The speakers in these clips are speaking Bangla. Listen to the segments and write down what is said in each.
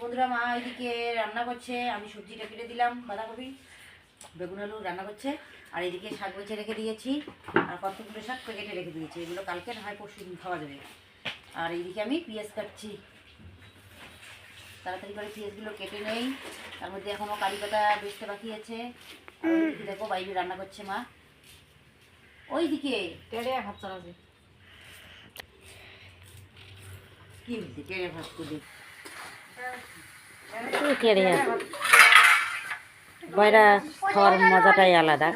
বন্ধুরা মা এদিকে রান্না করছে, আমি সবজিটা কেটে দিলাম, বাঁধাকপি বেগুন আলু রান্না করছে। আর এদিকে শাক বেছে রেখে দিয়েছি, আর কতগুলো শাক কেটে রেখে দিয়েছি, এগুলো কালকে না হয় পরশু দিন খাওয়া যাবে। আর এইদিকে আমি পেঁয়াজ কাটছি, তাড়াতাড়ি করে পেঁয়াজগুলো কেটে নেই। তার মধ্যে এখনও কারি পাতা বেচতে বাকি আছে। আর ওইদিকে দেখো বাইরে রান্না করছে মা, ওইদিকে ভাত চড়াবে কি হয়েছে টেড়ে ভাত করে বাইরা খাওয়ার মজাটাই আলাদা।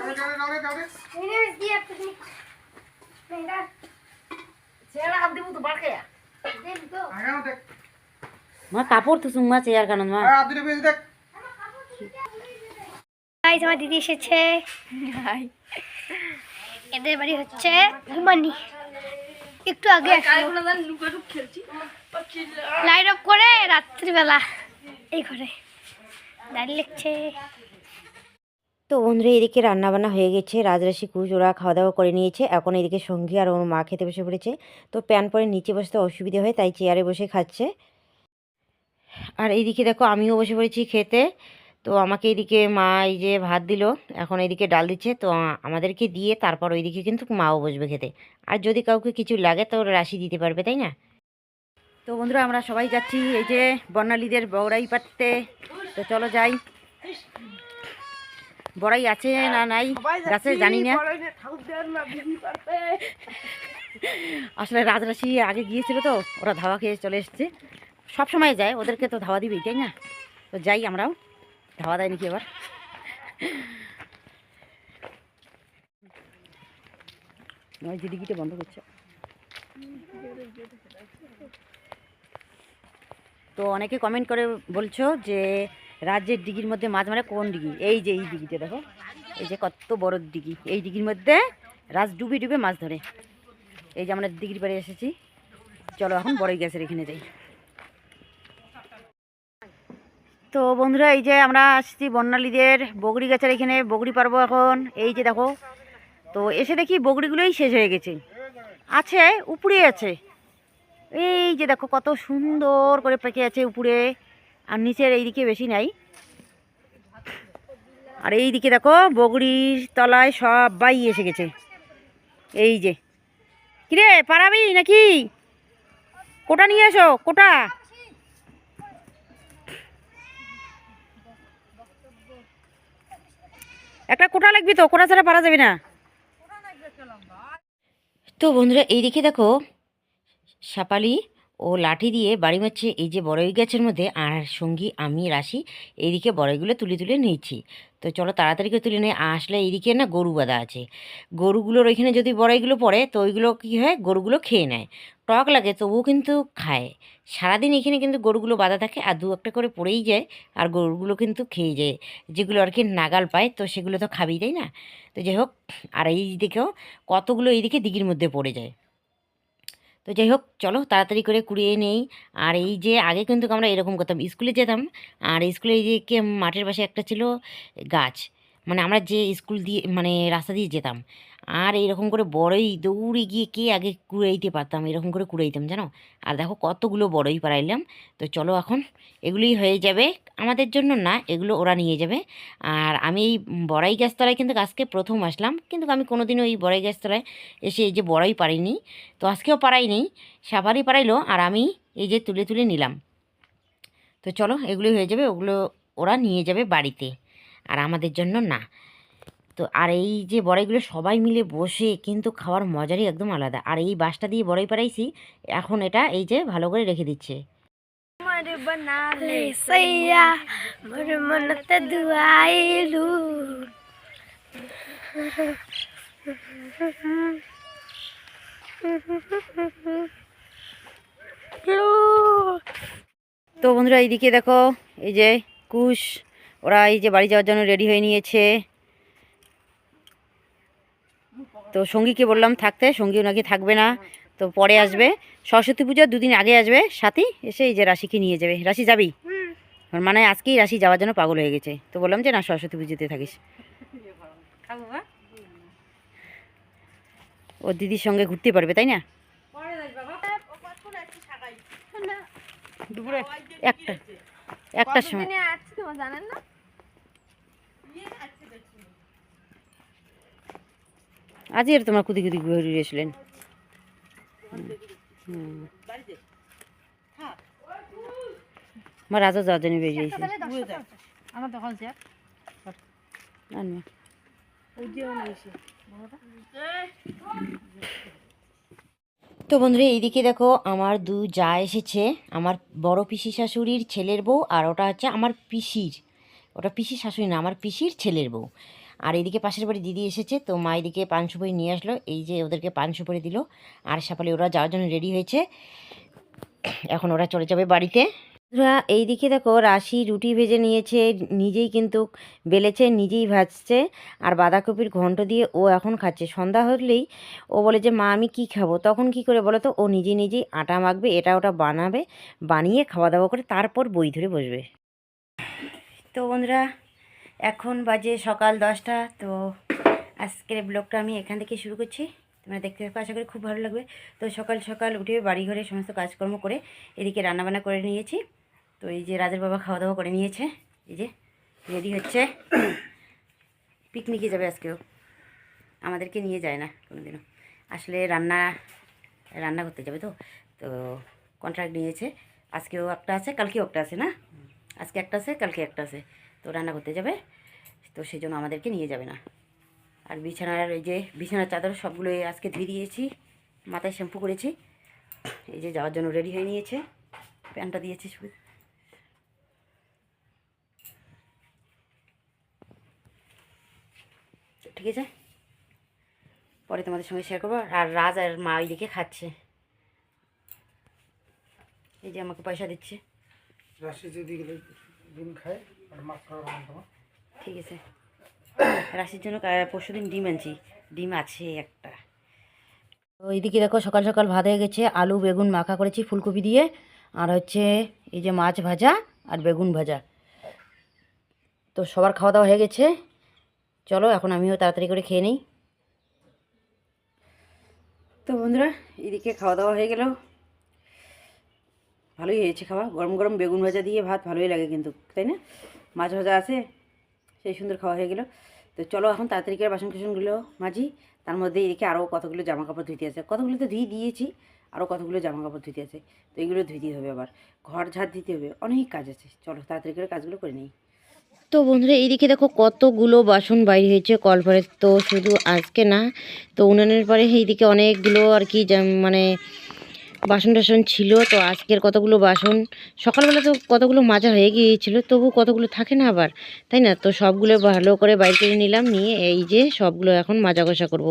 মা কাপড় তো সুমা চেয়ার কেন মা? আমার দিদি এসেছে, এদের বাড়ি হচ্ছে ঘুমানি। একটু আগে লাইট অফ করে রাত্রিবেলা এই ঘরে দাঁড়িয়ে লিখছে। তো বন্ধুরা এদিকে রান্নাবান্না হয়ে গেছে, রাজরাশি কুচ ওরা খাওয়া দাওয়া করে নিয়েছে। এখন এদিকে সঙ্গী আর ওর মা খেতে বসে পড়েছে। তো প্যান পরে নিচে বসতে অসুবিধা হয়, তাই চেয়ারে বসে খাচ্ছে। আর এইদিকে দেখো আমিও বসে পড়েছি খেতে। তো আমাকে এদিকে মা এই যে ভাত দিল, এখন এইদিকে ডাল দিচ্ছে। তো আমাদেরকে দিয়ে তারপর ওইদিকে কিন্তু মাও বসবে খেতে। আর যদি কাউকে কিছু লাগে তো রাশি দিতে পারবে, তাই না? তো বন্ধুরা আমরা সবাই যাচ্ছি এই যে বর্ণালীদের বড়াই পাততে। তো চলো যাই। বড়াই আছে না নাই গাছে জানি না, আসলে রাজরাশি আগে গিয়েছিল তো ওরা ধাওয়া খেয়ে চলে এসছে। সব সময় যায়, ওদেরকে তো ধাওয়া দিবেই, তাই না? তো যাই আমরাও, ধাওয়া দেয় নাকি এবার। দিদিটা বন্ধ করছে। তো অনেকে কমেন্ট করে বলছো যে রাজ্যের দিঘির মধ্যে মাছ মারে, কোন দিঘি? এই যে এই দিঘিটা দেখো, এই যে কত বড় দিঘি, এই দিঘির মধ্যে রাজ ডুবে ডুবে মাছ ধরে। এই যে আমরা দিঘির পাড়ে এসেছি, চলো এখন বড়ই গাছের এখানে যাই। তো বন্ধুরা এই যে আমরা আসছি বর্ণালীদের বগরি গাছের এখানে, বগরি পারবো এখন। এই যে দেখো, তো এসে দেখি বগরিগুলোই শেষ হয়ে গেছে, আছে উপরে আছে। এই যে দেখো কত সুন্দর করে পেকে আছে উপরে, আর নিচের এইদিকে বেশি নাই। আর এই দিকে দেখো বগরির তলায় সবাই এসে গেছে। এই যে কিরে পারাবি নাকি? কোটা নিয়ে এসো, কোটা। একটা কোটা লাগবে তো, কোটা ছাড়া পারা যাবে না। তো বন্ধুরা এইদিকে দেখো সাপালি ও লাঠি দিয়ে বাড়ি মারছে এই যে বড়ই গাছের মধ্যে। আর সঙ্গী আমি রাশি এইদিকে বড়ইগুলো তুলে তুলে নিয়েছি। তো চলো তাড়াতাড়ি করে তুলে নিয়ে আসলে এইদিকে না গরু বাঁধা আছে, গরুগুলোর ওইখানে যদি বড়ইগুলো পড়ে তো ওইগুলো কী হয়, গরুগুলো খেয়ে নেয়। টক লাগে তবুও কিন্তু খায়। সারাদিন এখানে কিন্তু গরুগুলো বাঁধা থাকে, আর দু একটা করে পড়েই যায়, আর গরুগুলো কিন্তু খেয়ে যায়। যেগুলো আর কি নাগাল পায় তো সেগুলো তো খাবেই, তাই না? তো যাই হোক, আর এই দিকেও কতগুলো এইদিকে দিঘির মধ্যে পড়ে যায়। তো যাই হোক চলো তাড়াতাড়ি করে কুড়িয়ে নেই। আর এই যে আগে কিন্তু আমরা এরকম করতাম, স্কুলে যেতাম, আর স্কুলে এই যে মাঠের পাশে একটা ছিল গাছ, মানে আমরা যে স্কুল দিয়ে মানে রাস্তা দিয়ে যেতাম, আর এইরকম করে বড়ই দৌড়ে গিয়ে কে আগে কুড়াইতে পারতাম, এরকম করে কুড়াইতাম জানো। আর দেখো কতগুলো বড়ই পাড়াইলাম। তো চলো এখন এগুলোই হয়ে যাবে, আমাদের জন্য না, এগুলো ওরা নিয়ে যাবে। আর আমি এই বড়াই গাছতলায় কিন্তু আজকে প্রথম আসলাম, কিন্তু আমি কোনোদিনও এই বড়াই গাছতলায় এসে এই যে বড়াই পারিনি। তো আজকেও পারাইনি, সাবারই পারাইলো, আর আমি এই যে তুলে তুলে নিলাম। তো চলো এগুলি হয়ে যাবে, ওগুলো ওরা নিয়ে যাবে বাড়িতে, আর আমাদের জন্য না। তো আর এই যে বড়াইগুলো সবাই মিলে বসে কিন্তু খাওয়ার মজারই একদম আলাদা। আর এই বাঁশটা দিয়ে বড়াই পারাইছি, এখন এটা এই যে ভালো করে রেখে দিচ্ছে। তো বন্ধুরা এইদিকে দেখো এই যে কুশ ওরা এই যে বাড়ি যাওয়ার জন্য রেডি হয়ে নিয়েছে। তো সঙ্গীকে বললাম থাকতে, সঙ্গীও নাকি থাকবে না, তো পরে আসবে। সরস্বতী পুজোর দুদিন আগে আসবে সাথী, এসে এই যে রাশিকে নিয়ে যাবে। রাশি যাবি? মানে আজকেই রাশি যাওয়ার জন্য পাগল হয়ে গেছে। তো বললাম যে না, সরস্বতী পুজোতে থাকিস। ও দিদির সঙ্গে ঘুরতে পারবে, তাই না? একটা একটার সময় আসছি তোমার জানেন না? আজই আর তোমার কুদি কুদি ঘুরে গিয়েছিলেন। আমার রাজা যাওয়ার জন্য বেরিয়েছে। আমার দখল যা আনবে। তো বন্ধুরা এইদিকে দেখো আমার দু যা এসেছে, আমার বড় পিসি শাশুড়ির ছেলের বউ, আর ওটা হচ্ছে আমার পিসির, ওটা পিসির শাশুড়ি না, আমার পিসির ছেলের বউ। আর এইদিকে পাশের বাড়ি দিদি এসেছে, তো মা এদিকে পান সুপারি নিয়ে আসলো, এই যে ওদেরকে পান সুপারি দিল। আর সাপালি ওরা যাওয়ার জন্য রেডি হয়েছে, এখন ওরা চলে যাবে বাড়িতে। বন্ধুরা এইদিকে দেখো রাশি রুটি ভেজে নিয়েছে, নিজেই কিন্তু বেলেছে, নিজেই ভাজছে, আর বাঁধাকপির ঘন্ট দিয়ে ও এখন খাচ্ছে। সন্ধ্যা হলেই ও বলে যে মা আমি কি খাবো, তখন কি করে বলো তো, ও নিজেই নিজেই আটা মাখবে, এটা ওটা বানাবে, বানিয়ে খাওয়া দাওয়া করে তারপর বই ধরে বসবে। তো বন্ধুরা এখন বাজে সকাল 10টা। তো আজকের ব্লগটা আমি এখান থেকে শুরু করছি, তোমরা দেখতে থাকো, আশা করি খুব ভালো লাগবে। তো সকাল সকাল উঠে বাড়িঘরে সমস্ত কাজকর্ম করে এদিকে রান্নাবান্না করে নিয়েছি। তো এই যে রাজের বাবা খাওয়া দাওয়া করে নিয়েছে, এই যে রেডি হচ্ছে, পিকনিকে যাবে আজকেও, আমাদেরকে নিয়ে যায় না কোনোদিনও, আসলে রান্না করতে যাবে। তো তো কন্ট্রাক্ট নিয়েছে, আজকেও একটা আছে কালকেও একটা আছে, না আজকে একটা আছে কালকে একটা আছে, তো রান্না করতে যাবে, তো সেই জন্য আমাদেরকে নিয়ে যাবে না। আর বিছানার এই যে বিছানার চাদর সবগুলো আজকে ধুয়ে দিয়েছি, মাথায় শ্যাম্পু করেছি, এই যে যাওয়ার জন্য রেডি হয়ে নিয়েছে, প্যান্টটা দিয়েছি শুধু। ঠিক আছে, পরে তোমাদের সঙ্গে শেয়ার করবো। আর রাজ আর মা ওইদিকে খাচ্ছে, এই যে আমাকে পয়সা দিচ্ছে। ঠিক আছে, রাশির জন্য পরশু দিন ডিম আনছি, ডিম আছে একটা। তো এইদিকে দেখো সকাল সকাল ভাত হয়ে গেছে, আলু বেগুন মাখা করেছি ফুলকপি দিয়ে, আর হচ্ছে এই যে মাছ ভাজা আর বেগুন ভাজা। তো সবার খাওয়া দাওয়া হয়ে গেছে, চলো এখন আমিও তাড়াতাড়ি করে খেয়ে নিই। তো বন্ধুরা এদিকে খাওয়া দাওয়া হয়ে গেল, ভালোই হয়েছে খাওয়া, গরম গরম বেগুন ভাজা দিয়ে ভাত ভালোই লাগে কিন্তু, তাই না? মাছ ভাজা আছে, সেই সুন্দর খাওয়া হয়ে গেল। তো চলো এখন তাড়াতাড়ি করে বাসন কুসনগুলো মাজি, তার মধ্যে এদিকে আরও কতগুলো জামা কাপড় ধুইতে আছে, কতগুলো তো ধুয়ে দিয়েছি, আরও কতগুলো জামা কাপড় ধুইতে আছে, তো এইগুলো ধুইতে হবে, আবার ঘর ঝাড় দিতে হবে, অনেক কাজ আছে। চলো তাড়াতাড়ি করে কাজগুলো করে নিই। তো বন্ধুরা এইদিকে দেখো কতগুলো বাসন বাইরে হয়েছে কলপারে, তো শুধু আজকে না, তো উনানের পরে এইদিকে অনেকগুলো আর কি মানে বাসন টাসন ছিল। তো আজকের কতগুলো বাসন সকালবেলা তো কতগুলো মাজা হয়ে গিয়েছিল, তবু কতগুলো থাকে না আবার, তাই না? তো সবগুলো ভালো করে বাইর করে নিলাম, নিয়ে এই যে সবগুলো এখন মাজা ঘষা করব।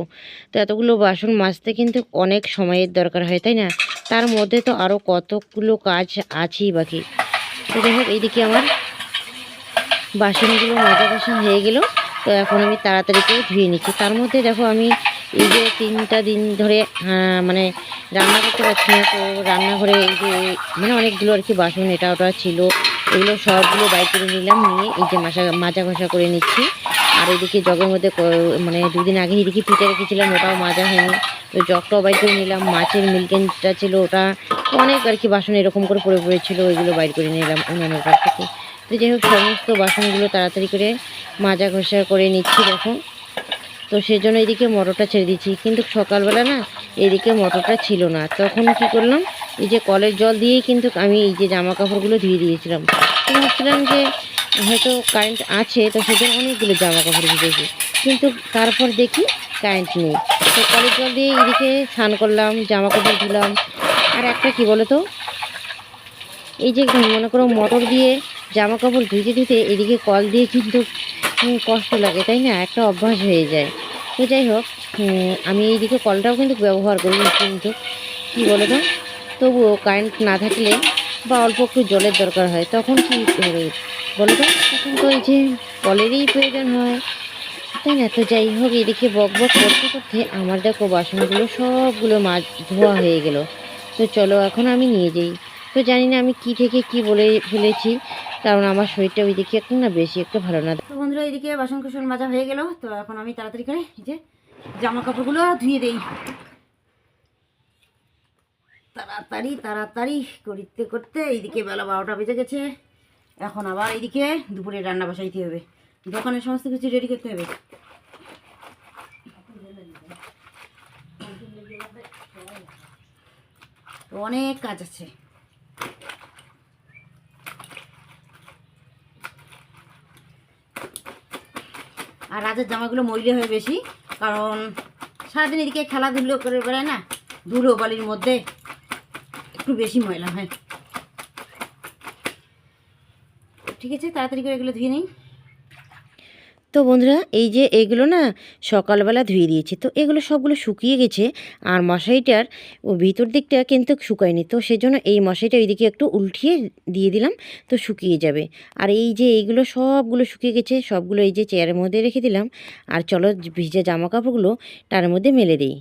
তো এতগুলো বাসন মাজতে কিন্তু অনেক সময়ের দরকার হয়, তাই না? তার মধ্যে তো আরও কতগুলো কাজ আছেই বাকি। তো যাই হোক এইদিকে আমার বাসনগুলো মাজা ঘষা হয়ে গেল, তো এখন আমি তাড়াতাড়ি করে ধুয়ে নিচ্ছি। তার মধ্যে দেখো আমি এই যে 3টা দিন ধরে মানে রান্না করতে পারছি না, তো রান্নাঘরে এই যে মানে অনেকগুলো আর কি বাসন এটা ওটা ছিল, এগুলো সবগুলো বাইর করে নিলাম, নিয়ে এই যে মাজা ঘষা করে নিচ্ছি। আর এদিকে জগের মধ্যে মানে 2 দিন আগে এদিকে পিঠে রেখেছিলাম, ওটাও মাজা হয়নি, তো জগটাও বাইর করে নিলাম। মাছের মিল্কেনটা ছিল, ওটা অনেক আর কি বাসন এরকম করে পড়ে পড়েছিল, ওইগুলো বাইর করে নিলাম উনানের কাছ থেকে। তো যাই হোক সমস্ত বাসনগুলো তাড়াতাড়ি করে মাজা ঘষা করে নিচ্ছি দেখো। তো সেজন্য এদিকে মটরটা ছেড়ে দিচ্ছি, কিন্তু সকালবেলা না এদিকে মটরটা ছিল না, তখন কি করলাম, এই যে কলের জল দিয়েই কিন্তু আমি এই যে জামা কাপড়গুলো ধুয়ে দিয়েছিলাম। তো ভাবছিলাম যে হয়তো কারেন্ট আছে, তো সেজন্য অনেকগুলো জামা কাপড় ভিজেছি, কিন্তু তারপর দেখি কারেন্ট নেই। তো কলের জল দিয়ে এদিকে স্নান করলাম, জামা কাপড় ধুলাম। আর একটা কি বলো তো, এই যে মনে করো মোটর দিয়ে জামা কাপড় ধুইতে ধুইতে এদিকে কল দিয়ে কিন্তু কষ্ট লাগে, তাই না? একটা অভ্যাস হয়ে যায়। তো যাই হোক আমি এইদিকে কলটাও কিন্তু ব্যবহার করি, কিন্তু কী বলো তো, তবুও কারেন্ট না থাকলে বা অল্প একটু জলের দরকার হয়, তখন কী করে বলো তো, তখন তো এই যে কলেরই প্রয়োজন হয়, তাই না? তো যাই হোক এদিকে বক বক করতে করতে আমার দেখো বাসনগুলো সবগুলো মাছ ধোয়া হয়ে গেল। তো চলো এখন আমি নিয়ে যাই। তো জানি না আমি কি থেকে কি বলে ফেলেছি, কারণ আমার শরীরটা ওইদিকে একটু না বেশি একটু ভালো না। তো বন্ধুরা এইদিকে বাসন কুসন মাজা হয়ে গেল, তো এখন আমি তাড়াতাড়ি করে এই যে জামা কাপড়গুলো ধুয়ে দেই, তাড়াতাড়ি তাড়াতাড়ি করতে করতে এইদিকে বেলা 12টা বেজে গেছে। এখন আবার এইদিকে দুপুরে রান্না বসাইতে হবে, দোকানের সমস্ত কিছু রেডি করতে হবে। তো অনেক কাজ আছে। আর রাজের জামাগুলো ময়লা হয় বেশি, কারণ সারাদিন এদিকে খেলাধুলো করে বেড়ায় না, ধুলো বালির মধ্যে একটু বেশি ময়লা হয়। ঠিক আছে, তাড়াতাড়ি করে এগুলো ধুয়ে নিই। তো বন্ধুরা এই যে এইগুলো না সকালবেলা ধুয়ে দিয়েছি, তো এগুলো সবগুলো শুকিয়ে গেছে। আর মশারিটার ও ভিতর দিকটা কিন্তু শুকায়নি, তো সেজন্য এই মশারিটা ওইদিকে একটু উল্টিয়ে দিয়ে দিলাম, তো শুকিয়ে যাবে। আর এই যে এইগুলো সবগুলো শুকিয়ে গেছে, সবগুলো এই যে চেয়ারের মধ্যে রেখে দিলাম। আর চলো ভিজে জামা কাপড়গুলো তার মধ্যে মেলে দিই।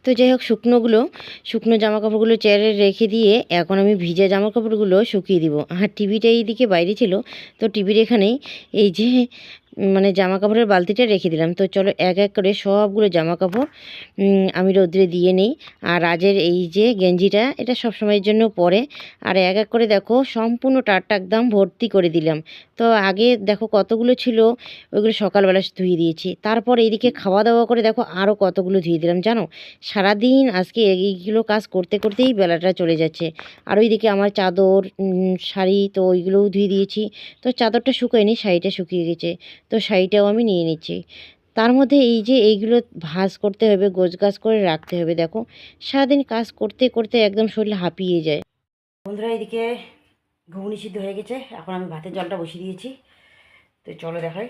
তো যাই হোক শুকনো জামা কাপড়গুলো চেয়ারে রেখে দিয়ে এখন আমি ভিজা জামা কাপড়গুলো শুকিয়ে দিব। আর টিভিটা এইদিকে বাইরে ছিল, তো টিভির এখানেই এই যে মানে জামা কাপড়ের বালতিটা রেখে দিলাম। তো চলো এক এক করে সবগুলো জামা কাপড় আমি রোদ্রে দিয়ে নিই। আর রাজের এই যে গেঞ্জিটা, এটা সব সময়ের জন্য পরে। আর এক এক করে দেখো সম্পূর্ণ টাটটা একদম ভর্তি করে দিলাম। তো আগে দেখো কতগুলো ছিল, ওইগুলো সকালবেলা ধুয়ে দিয়েছি। তারপর এইদিকে খাওয়া দাওয়া করে দেখো আরও কতগুলো ধুয়ে দিলাম জানো। সারাদিন আজকে এইগুলো কাজ করতে করতেই বেলাটা চলে যাচ্ছে। আর ওইদিকে আমার চাদর শাড়ি, তো ওইগুলোও ধুয়ে দিয়েছি। তো চাদরটা শুকায়নি, শাড়িটা শুকিয়ে গেছে, তো শাড়িটাও আমি নিয়ে নিচ্ছি। তার মধ্যে এই যে এইগুলো ভাঁজ করতে হবে, গোছগাছ করে রাখতে হবে। দেখো সারাদিন কাজ করতে করতে একদম শরীর হাঁপিয়ে যায়। বন্ধুরা এদিকে ঘুগনি সিদ্ধ হয়ে গেছে, এখন আমি ভাতের জলটা বসিয়ে দিয়েছি। তো চলো দেখাই,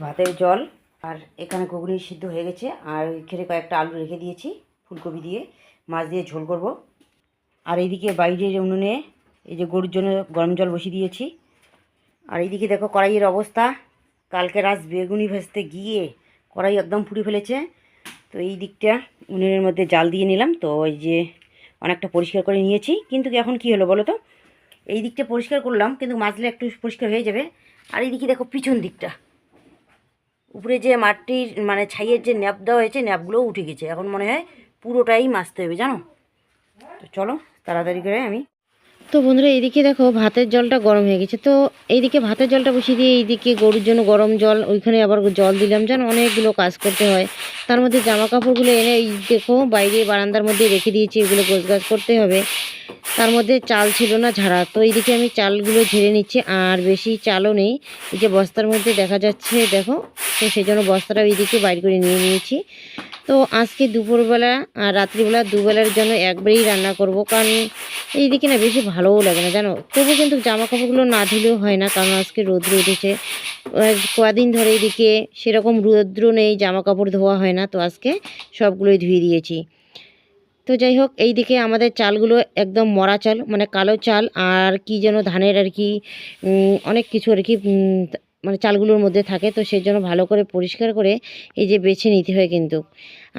ভাতের জল আর এখানে ঘুগনি সিদ্ধ হয়ে গেছে। আর এখানে কয়েকটা আলু রেখে দিয়েছি ফুলকপি দিয়ে, মাছ দিয়ে ঝোল করব। আর এইদিকে বাইরের উনুনে এই যে গরুর জন্য গরম জল বসিয়ে দিয়েছি। আর এইদিকে দেখো কড়াইয়ের অবস্থা, কালকে রাত বেগুনি ভাজতে গিয়ে কড়াই একদম পুড়ে ফেলেছে। তো এই দিকটা উনুনের মধ্যে জাল দিয়ে নিলাম, তো ওই যে অনেকটা পরিষ্কার করে নিয়েছি। কিন্তু এখন কি হলো বলো তো, এই দিকটা পরিষ্কার করলাম কিন্তু মাজলে একটু পরিষ্কার হয়ে যাবে। আর এইদিকে দেখো পিছন দিকটা, উপরে যে মাটির মানে ছাইয়ের যে ন্যাপ দেওয়া হয়েছে, ন্যাপগুলোও উঠে গেছে। এখন মনে হয় পুরোটাই মাজতে হবে জানো। তো চলো তাড়াতাড়ি করে আমি। তো বন্ধুরা এইদিকে দেখো ভাতের জলটা গরম হয়ে গেছে, তো এইদিকে ভাতের জলটা বসিয়ে দিয়ে এইদিকে গরুর জন্য গরম জল, ওইখানে আবার জল দিলাম জানো। অনেকগুলো কাজ করতে হয়, তার মধ্যে জামা কাপড়গুলো এনে এই দেখো বাইরে বারান্দার মধ্যে রেখে দিয়েছি, এগুলো গোছগাছ করতে হবে। তার মধ্যে চাল ছিল না ঝাড়া, তো এইদিকে আমি চালগুলো ঝেড়ে নিচ্ছি। আর বেশি চালও নেই, এই যে বস্তার মধ্যে দেখা যাচ্ছে দেখো, তো সেই জন্য বস্তাটা ওইদিকে বাইর করে নিয়ে নিয়েছি। তো আজকে দুপুরবেলা আর রাত্রিবেলা দুবেলার জন্য একবারেই রান্না করব, কারণ এইদিকে না বেশি ভালোও লাগে না জানো। তবু কিন্তু জামা কাপড়গুলো না ধুলেও হয় না, কারণ আজকে রৌদ্র উঠেছে কদিন ধরে। এইদিকে সেরকম রৌদ্র নেই, জামা কাপড় ধোয়া হয় না, তো আজকে সবগুলোই ধুয়ে দিয়েছি। তো যাই হোক এইদিকে আমাদের চালগুলো একদম মরা চাল, মানে কালো চাল, আর কি যেন ধানের আর কি অনেক কিছু আর কি মানে চালগুলোর মধ্যে থাকে। তো সেই জন্য ভালো করে পরিষ্কার করে এই যে বেছে নিতে হয় কিন্তু।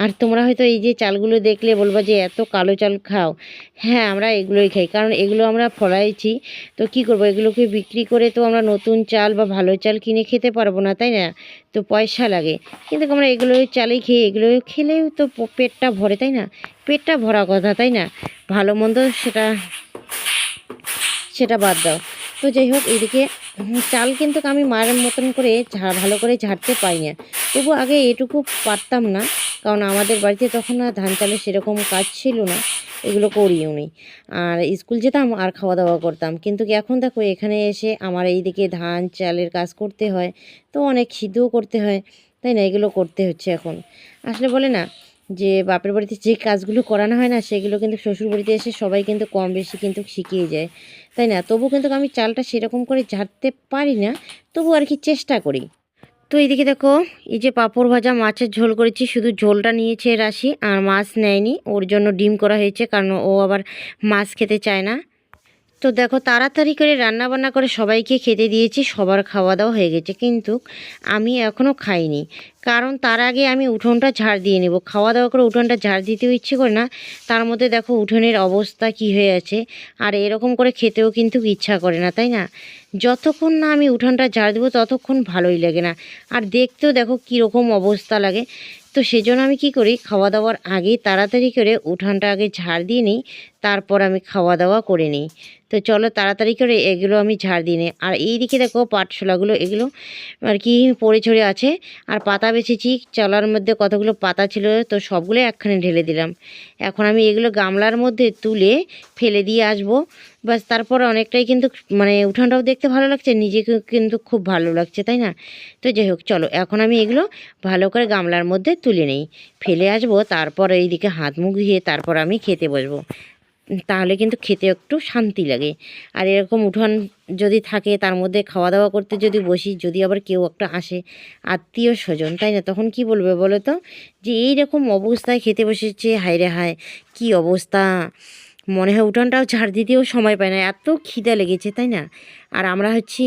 আর তোমরা হয়তো এই যে চালগুলো দেখলে বলবা যে এত কালো চাল খাও। হ্যাঁ, আমরা এগুলোই খাই, কারণ এগুলো আমরা ফলাইছি। তো কি করব, এগুলোকে বিক্রি করে তো আমরা নতুন চাল বা ভালো চাল কিনে খেতে পারবো না, তাই না? তো পয়সা লাগে, কিন্তু আমরা এগুলোই চালেই খেয়ে, এগুলো খেলেও তো পেটটা ভরে, তাই না? পেটটা ভরা কথা, তাই না? ভালো মন্দ সেটা সেটা বাদ দাও। তো যাই হোক এইদিকে চাল কিন্তু আমি মায়ের মতন করে ভালো করে ঝাড়তে পারি না। তবু আগে এটুকু পারতাম না, কারণ আমাদের বাড়িতে তখন আর ধান চালের সেরকম কাজ ছিল না, এগুলো করিও নি। আর স্কুল যেতাম আর খাওয়া দাওয়া করতাম। কিন্তু এখন দেখো এখানে এসে আমার এইদিকে ধান চালের কাজ করতে হয়, তো অনেক সিদ্ধও করতে হয়, তাই না? এগুলো করতে হচ্ছে এখন। আসলে বলে না যে বাপের বাড়িতে যে কাজগুলো করানো হয় না, সেগুলো কিন্তু শ্বশুর বাড়িতে এসে সবাই কিন্তু কম বেশি কিন্তু শিখিয়ে যায়, তাই না? তবু কিন্তু আমি চালটা সেরকম করে ঝাড়তে পারি না, তবু আর কি চেষ্টা করি। তো এইদিকে দেখো এই যে পাঁপড় ভাজা মাছের ঝোল করেছি, শুধু ঝোলটা নিয়েছে রাশি, আর মাছ নেয়নি। ওর জন্য ডিম করা হয়েছে, কারণ ও আবার মাছ খেতে চায় না। তো দেখো তাড়াতাড়ি করে রান্না বান্না করে সবাইকে খেতে দিয়েছি, সবার খাওয়া দাওয়া হয়ে গেছে, কিন্তু আমি এখনও খাইনি। কারণ তার আগে আমি উঠোনটা ঝাড় দিয়ে নেব। খাওয়া দাওয়া করে উঠোনটা ঝাড় দিতেও ইচ্ছে করে না, তার মধ্যে দেখো উঠোনের অবস্থা কি হয়ে আছে। আর এরকম করে খেতেও কিন্তু ইচ্ছা করে না, তাই না? যতক্ষণ না আমি উঠোনটা ঝাড় দেবো ততক্ষণ ভালোই লাগে না। আর দেখতেও দেখো কীরকম অবস্থা লাগে। তো সেজন্য আমি কি করি, খাওয়া দাওয়ার আগেই তাড়াতাড়ি করে উঠানটা আগে ঝাড় দিয়ে নিই, তারপর আমি খাওয়া দাওয়া করে নিই। তো চলো তাড়াতাড়ি করে এগুলো আমি ঝাড় দিয়ে নিই। আর এই দিকে দেখো পাটশোলাগুলো এগুলো আর কি পড়ে ছড়ে আছে। আর পাতা বেছেছি, চলার মধ্যে কতগুলো পাতা ছিল, তো সবগুলো একখানে ঢেলে দিলাম। এখন আমি এগুলো গামলার মধ্যে তুলে ফেলে দিয়ে আসবো। বাস, তারপর অনেকটাই কিন্তু মানে উঠানটাও দেখতে ভালো লাগছে, নিজেকেও কিন্তু খুব ভালো লাগছে, তাই না? তো যাই হোক, চলো এখন আমি এগুলো ভালো করে গামলার মধ্যে তুলে নেই, ফেলে আসবো। তারপর এইদিকে হাত মুখ ধুয়ে তারপর আমি খেতে বসবো, তাহলে কিন্তু খেতে একটু শান্তি লাগে। আর এরকম উঠোন যদি থাকে, তার মধ্যে খাওয়া দাওয়া করতে যদি বসি, যদি আবার কেউ একটা আসে আত্মীয় স্বজন, তাই না, তখন কি বলবে বলো তো, যে এইরকম অবস্থায় খেতে বসেছে, হায় রে হায় কী অবস্থা। মনে হয় উঠোনটাও ঝাড় দিতেও সময় পায় না, এত খিদে লেগেছে, তাই না? আর আমরা হচ্ছি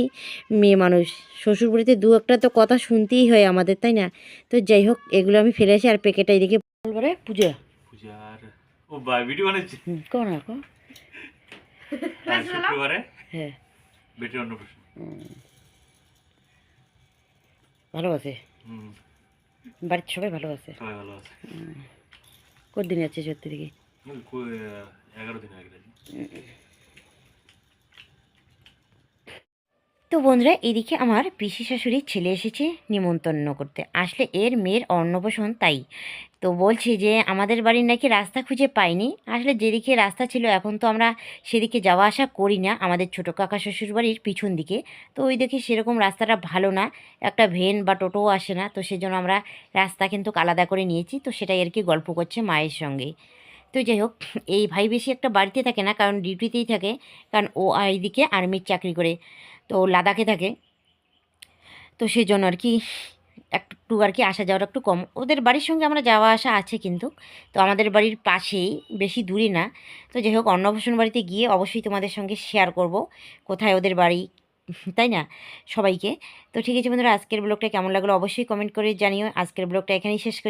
মেয়ে মানুষ, শ্বশুরবাড়িতে দু একটা তো কথা শুনতেই হয় আমাদের, তাই না? তো যাই হোক, এগুলো আমি ফেলে আসি। আর প্যাকেটটা এদিকে বলবারে পূজা পূজার ও বা ভিডিও বানাচ্ছি কোন এখন শুক্রবারে হ্যাঁ বেটির অন্নপ্রাশন। ভালো আছে, হুম, বাড়ির সবাই ভালো আছে। সবাই ভালো আছে। কতদিন আছে সত্যি থেকে? 11 দিন আগে। তো বন্ধুরা, এদিকে আমার পিসি শাশুড়ির ছেলে এসেছে নিমন্ত্রণ করতে, আসলে এর মেয়ের অন্নপ্রাশন, তাই তো বলছি যে আমাদের বাড়ির নাকি রাস্তা খুঁজে পাইনি। আসলে যেদিকে রাস্তা ছিল এখন তো আমরা সেদিকে যাওয়া আসা করি না, আমাদের ছোটো কাকা শ্বশুর বাড়ির পিছন দিকে। তো ওই দিকে সেরকম রাস্তাটা ভালো না, একটা ভ্যান বা টোটোও আসে না, তো সেজন্য আমরা রাস্তা কিন্তু আলাদা করে নিয়েছি। তো সেটাই আর কি গল্প করছে মায়ের সঙ্গে। তো যাই হোক, এই ভাই বেশি একটা বাড়িতে থাকে না, কারণ ডিউটিতেই থাকে, কারণ ও এইদিকে আর্মির চাকরি করে, তো লাদাখে থাকে। তো সেই জন্য আর কি একটু আর কি আসা যাওয়াটা একটু কম। ওদের বাড়ির সঙ্গে আমরা যাওয়া আসা আছে কিন্তু, তো আমাদের বাড়ির পাশেই, বেশি দূরে না। তো যাই হোক, অন্নপ্রাশন বাড়িতে গিয়ে অবশ্যই তোমাদের সঙ্গে শেয়ার করব কোথায় ওদের বাড়ি, তাই না, সবাইকে। তো ঠিক আছে বন্ধুরা, আজকের ব্লগটা কেমন লাগলো অবশ্যই কমেন্ট করে জানিও। আজকের ব্লগটা এখানেই শেষ করি।